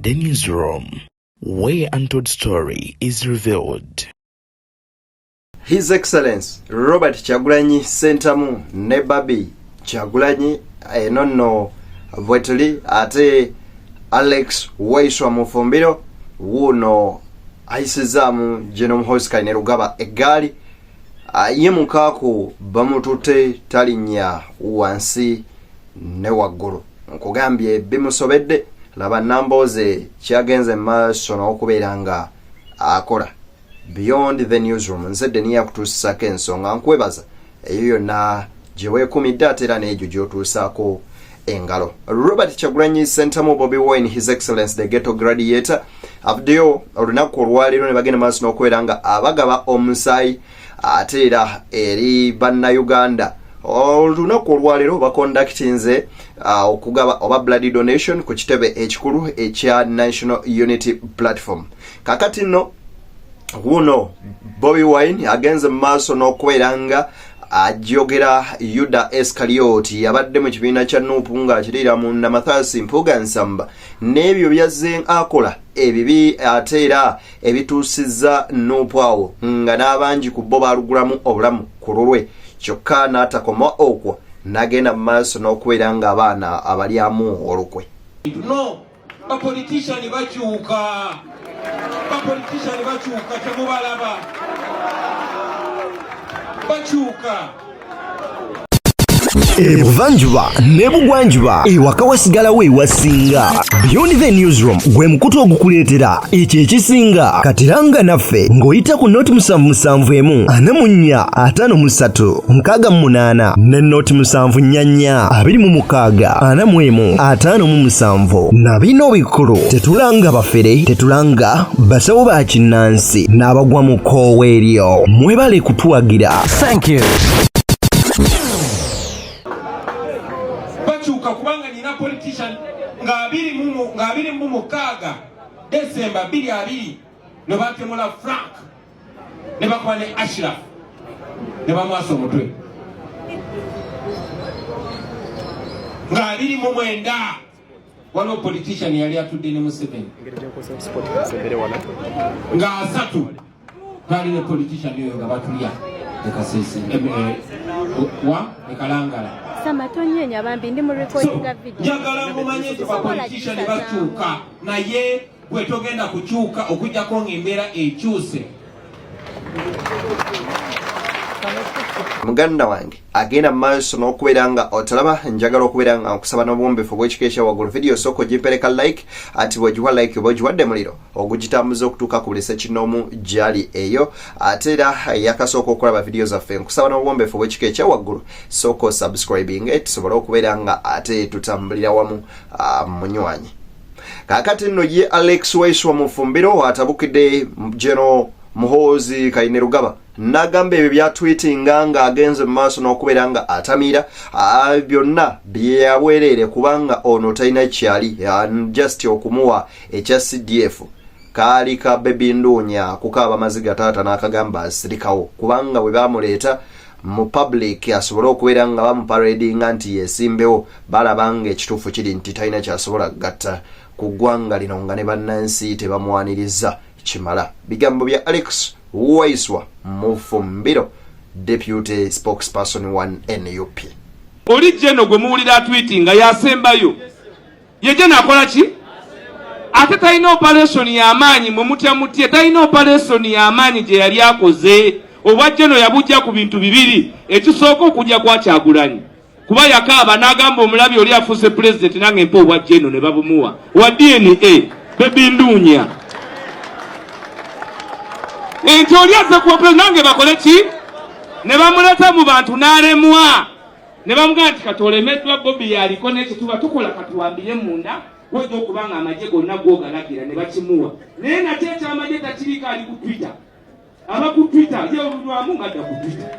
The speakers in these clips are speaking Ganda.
The Newsroom, where untold story is revealed. His Excellency Robert Kyagulanyi Ssentamu ne Babi Kyagulanyi enono Bwetuli ate Alex Waiswa Mufumbiro wuno aisizamu Genome House Kainerugaba egali ye mukaku bamutute talinya wansi ne waggulu nkugambye bimusobedde laba namboze kyagenze maaso n'okubeeranga akola beyond the newsroom nzedde niya kutuusako ensonga nkwebaza eyo yonna gye weekumidde ate era n'egyo gy'otuusaako engalo. Robert Kyagulanyi Ssentamu Bobi Wine, His Excellency the Ghetto Gladiator avuddeyo olunaku olwaleero ne bagenda maaso n'okubeera nga abagaba omusaayi ate era eri bannayuganda. Olunaku olwaleero bakondakitinze okugaba oba blood donation ku kitebe ekikulu ekya National Unity Platform. Kakati nno wuno Bobi Wine agenze maaso n'okubeera nga ajogera Yuda Iscariot yabadde mu kibiina kya Nuupu ng'akiriira mu Namathasi Mpuga Nsamba n'ebyo byazze akola ebibi ate era ebituusizza Nuupu awo nga n'abangi ku bo baalugulamu obulamu ku lulwe kyokka n'atakoma okwo n'agenda mu maaso n'okubeera nga abaana abalyamu olukwe. Bapolitician bakyuka temubalaba bakyuka Ebuvanjuba nebugwanjuba ewaka wasigalawo ewasinga. Beyond the Newsroom gwe mukutu ogukuleetera ekyo ekisinga katiranga naffe ng'oyita ku noti 771 44 53 ne noti 744 26 41 na bino bikulu tetulanga bafere tetulanga basawo ba kinnansi n'abagwa mu koowa eryo mwebale kutuwagira. Thank you. kubanga nina politician ngabiri mu mukaga December 22 no batemula Frank ne bakwane Ashraf ne bamwaso omutwe ngabiri mu mwenda wano politician yali atudde ne Museveni nga asatu kali ne politician yoyo nga batulya ekasese wa ekalangala Samatonyenya bambi ndi mu recording video. Njagala mumanye politician bakyuka naye gwe togenda kukyuka okujjako ng'embeera ekyuse. Muganda wange agenda maaso n'okubeera nga otalaba njagala okubeera nga nkusaba n'obuwombeefu bw'ekikeesha waggulu video soko gimpereka like ati bw'ogiwa like bw'ogiwadde muliro ogugitambuza okutuuka ku buli ssekinnoomu gyali eyo ate era yakasooka okulaba video zaffe nkusaba n'obuwombeefu bw'ekikeesha waggulu soko subscribing tusobole okubeera nga ate tutambulira wamu munywanyi. Kaakati nno ye Alex Waiswa Mufumbiro atabukidde General Muhoozi Kainerugaba n'agamba ebyo byatweetinga nga agenze mu maaso n'okubeera nga atamiira byonna byeyabwereere kubanga ono talina kyali just okumuwa ekya CDF kaali ka Baby Nduunya kukaaba amaziga taata n'akagamba asirikawo kubanga bwe baamuleeta mu public asobole okubeera nga bamuparadinga nti yesimbewo balabanga ekituufu kiri nti talina kyasobola gatta ku ggwanga lino nga ne bannansi tebamwaniriza kimala. Bigambo bya Alex Waiswa Mufumbiro, Deputy Spokesperson 1 NUP. Oli jeno gwe muwulira tweetinga yasembayo yeje nakola ki ate talina operation y'amaanyi mwe mutya mutye talina operation y'amaanyi gye yali akoze obwa jeno yabujja ku bintu bibiri ekisooka okujja kwa Kyagulanyi kuba yakaaba n'agamba omulabi oli afuuse president nange mpa obwa jeno ne babumuwa wa DNA Baby Nduunya enti oli azze kuwa nange bakole ki ne bamuleta mu bantu n'alemwa ne bamugamba nti katolemeddwa Bobi yaliko n'ekituba tukola katuwambire munda wajja okubanga amagye gonna gwogalagira ne bakimuwa naye nate ekyamagye takirika ali ku Twitter aba ku Twitter ye olulwamu ngadda ku Twitter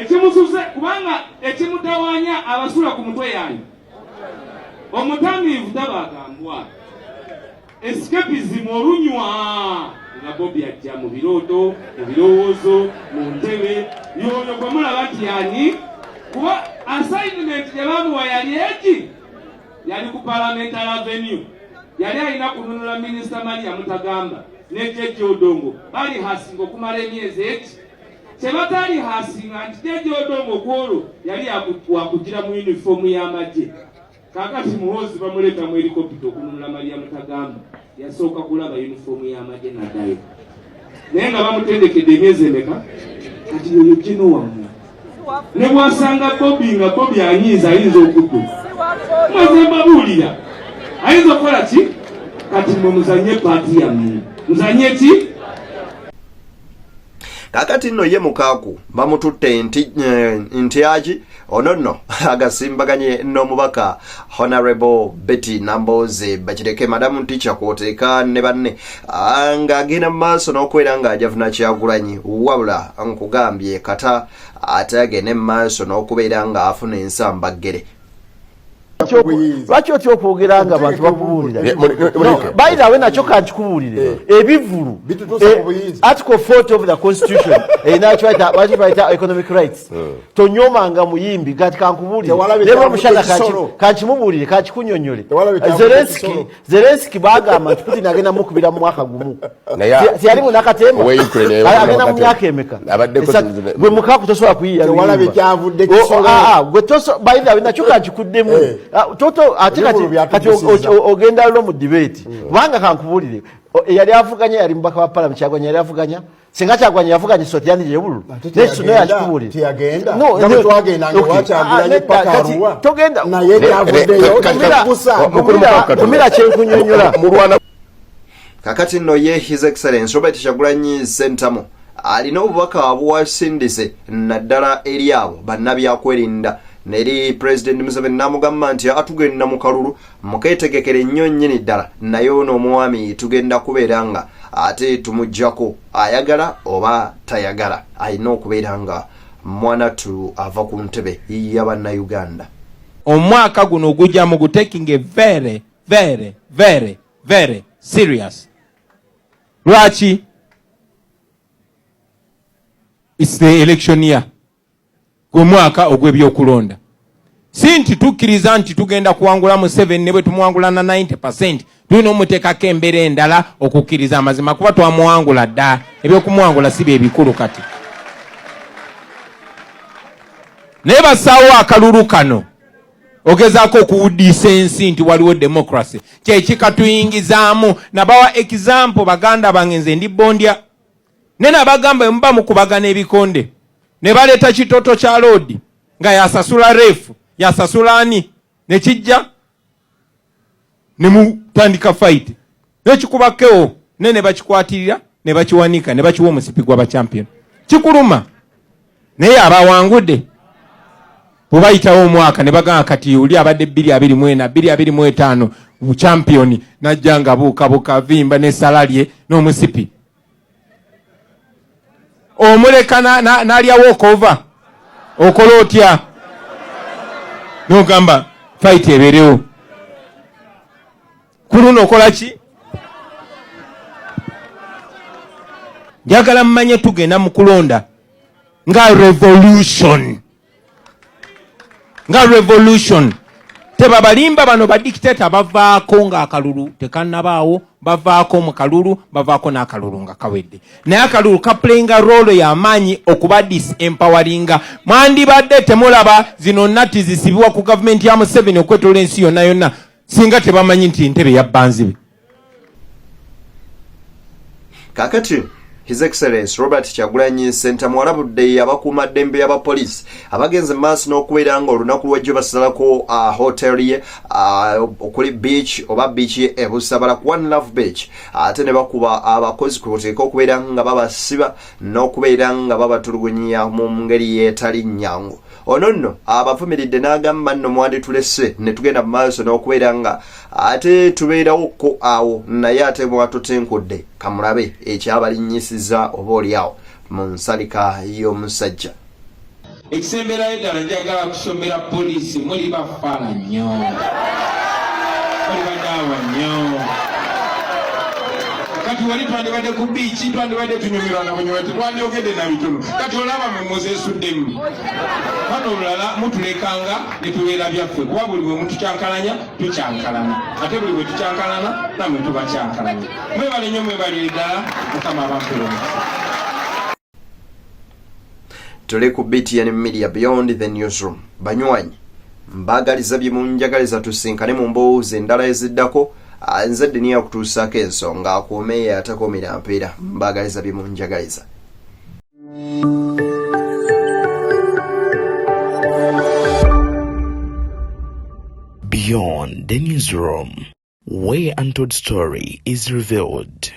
ekimusuze kubanga ekimutawanya abasula ku mutwe yayo omutamiivu tabagambwa escapism olunywa nga Bobi ajja mu birooto ebirowoozo mu ntebe yoyo gwe mulaba nti yani kuba assignment gye bamuwa yali eki yali ku Parliamentary Avenue yali alina kununula minisita Maria Mutagamba ne Jeje Odongo bali hasinga okumala emyezi eti tebatali hasinga nti Jeje Odongo kwolwo yali wakugira mu uniform y'amagye kakati Muhoozi bamuleta mu helicopter okununula Maria Mutagamba yasooka kulaba uniform y'amagye n'addayo naye nga bamutendekedde emyezi emeka kati yoyo Gino wammwe ne bwasanga Bobby ayinza okudduka mwaze mbabuulira ayinza okukola ki kati mwe muzanye paati yammwe muzanye ki kakati nno ye Mukaaku bamututte nti agi ono agasimbaganye n'omubaka Honorable Betty Namboze bakireke Madamu Teacher kwoteeka ne banne ng'agenda mu maaso n'okwera ng'ajavuna Kyagulanyi wabula nkugambye kata ate agende mu maaso n'okubeera ng'afuna ensambagere lwaki otya okwogera nga abantu bakubuulira bayirawe nakyo kankikubuulire ebivulu article 40 of the constitution bakibaita economic rights tonyomanga muyimbi kati kankubuulire lero omushana kankimubuulire kankikunyonyole Zelensky bagamba nti Putin agenda mukubira mu mwaka gumu tiyali munakatemba agenda mu myaka emeka gwe Mukaaku tosobola kuyiya gwe bayirawe nakyo kankikuddemu toto ati ogenda lo mu debate wanga kankubulire yali avuganya yali mbaka wa parliament Kyagulanyi yali avuganya singa Kyagulanyi yavuganya sotiyani je bulu nesu no yakubulire tiyagenda no twagenda ngo Kyagulanyi paka ruwa togenda na yeye avuddeyo kumira kyenkunyonyola mulwana kakati nno ye His Excellency Robert Kyagulanyi Ssentamu alina obubaka abwasindise naddala eri abo bannabyakwerinda neri President Museveni namugamba nti atugenda mu kalulu mukeetegekere nnyo nnyini ddala naye ono omwami tugenda kubeera nga ate tumujjako ayagala oba tayagala alina okubeera nga mwana tu ava ku ntebe y'Abannayuganda. Omwaka guno ogujja mu taking a very very very very serious. Lwaki? It's the election year. Gwe mwaka ogw'ebyokulonda. Si nti tukkiriza nti tugenda kuwangula mu 7 ne bwe tumuwangula na 90%. Tulina omuteekako embeera endala okukkiriza amazima kuba twamuwangula dda. Ebyokumuwangula si bye bikulu kati. Naye basaawo akalulu kano ogezaako okuwuddisa ensi nti waliwo democracy. Kyekikatuyingizaamu nabawa example baganda bange nze ndi Bondya. Nena bagamba mba mukubagana ebikonde. Ne baleeta kitoto kya loodi nga yasasula refu yasasula ani ne kijja ne mutandika fight nekikubakeo ne bakikwatirira ne bakiwanika ne bakiwa omusipi gwa ba champion kikuluma naye abawangudde bubayitawo omwaka ne bagamba kati uli abadde 224 225 mu champion najjanga buuka vimba ne salarie n'omusipi omuleka n'alya walkover okola otya n'ogamba fight ebeerewo kuluno okola ki njagala mmanye tugenda mu kulonda nga revolution tebabalimba bano badictator bavaako nga akalulu tekannabaawo bavaako mu kalulu bavaako n'akalulu nga kawedde naye akalulu kaplayinga role y'amaanyi okuba disempoweringa mwandibadde temulaba zino nnati zisibibwa ku gavumenti ya Museveni okwetola ensi yonna yonna singa tebamanyi nti ntebe yabbanzibe. Kakati His Excellency Robert Kyagulanyi Ssentamu alabudde abakuuma ddembe y'abapoliisi abagenze maaso n'okubeera nga olunaku lwajjo basalako hoteli ye okuli beach oba beach e Busabala ku One Love Beach ate ne bakuba abakozi kwoteeka okubeera nga babasiba n'okubeera nga babatulugunya mu ngeri yeetali nnyangu. Ono nno abavumiridde n'agamba nno mwanditulese ne tugenda mu maaso n'okubeera nga ate tubeerawo ko awo naye ate mwatutenkudde kamulabe ekyabalinnyisiza oba oliawo mu nsalika y'omusajja. Ekisemberayo ddala njagala kusomera poliisi muli bafaala nnyo muli badaawa nnyo kati kati wali twandibadde ku biiki twandibadde tunyumirwa na bunyuma tetwandyogedde na bitono kati olaba mwe muzeesuddemu bano olulala mutulekanga ne tubeera byaffe kuba buli bwe mutukyankalanya tukyankalana ate buli bwe tukyankalana namwe tubakyankalanya mwebale nnyo mwebalire ddala mukama abampero tuli ku BTN Media Beyond the Newsroom. Banywanyi mbagaliza bye munjagaliza tusinkane mu mboozi endala eziddako nze dini akutuusaako ensonga akuumeeyo atakoomera mpeera mbagaliza bye munjagaliza. Beyond the Newsroom, where untold story is revealed.